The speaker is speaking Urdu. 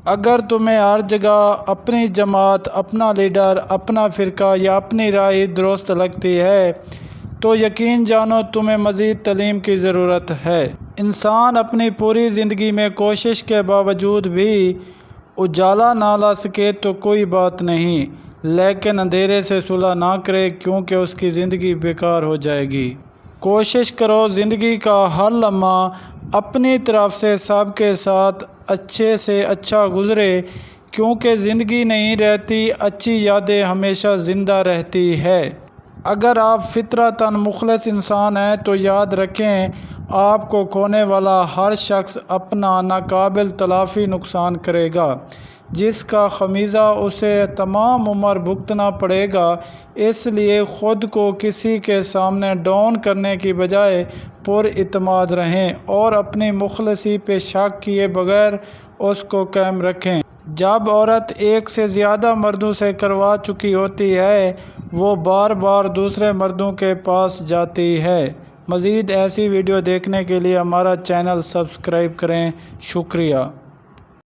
اگر تمہیں ہر جگہ اپنی جماعت، اپنا لیڈر، اپنا فرقہ یا اپنی رائے درست لگتی ہے تو یقین جانو تمہیں مزید تعلیم کی ضرورت ہے۔ انسان اپنی پوری زندگی میں کوشش کے باوجود بھی اجالا نہ لا سکے تو کوئی بات نہیں، لیکن اندھیرے سے صلح نہ کرے کیونکہ اس کی زندگی بیکار ہو جائے گی۔ کوشش کرو زندگی کا ہر لمحہ اپنی طرف سے سب کے ساتھ اچھے سے اچھا گزرے، کیونکہ زندگی نہیں رہتی، اچھی یادیں ہمیشہ زندہ رہتی ہے۔ اگر آپ فطرتاً مخلص انسان ہیں تو یاد رکھیں آپ کو کھونے والا ہر شخص اپنا ناقابل تلافی نقصان کرے گا، جس کا خمیازہ اسے تمام عمر بھگتنا پڑے گا۔ اس لیے خود کو کسی کے سامنے ڈاؤن کرنے کی بجائے پر اعتماد رہیں اور اپنی مخلصی پہ شک کیے بغیر اس کو قائم رکھیں۔ جب عورت ایک سے زیادہ مردوں سے کروا چکی ہوتی ہے وہ بار بار دوسرے مردوں کے پاس جاتی ہے۔ مزید ایسی ویڈیو دیکھنے کے لیے ہمارا چینل سبسکرائب کریں۔ شکریہ۔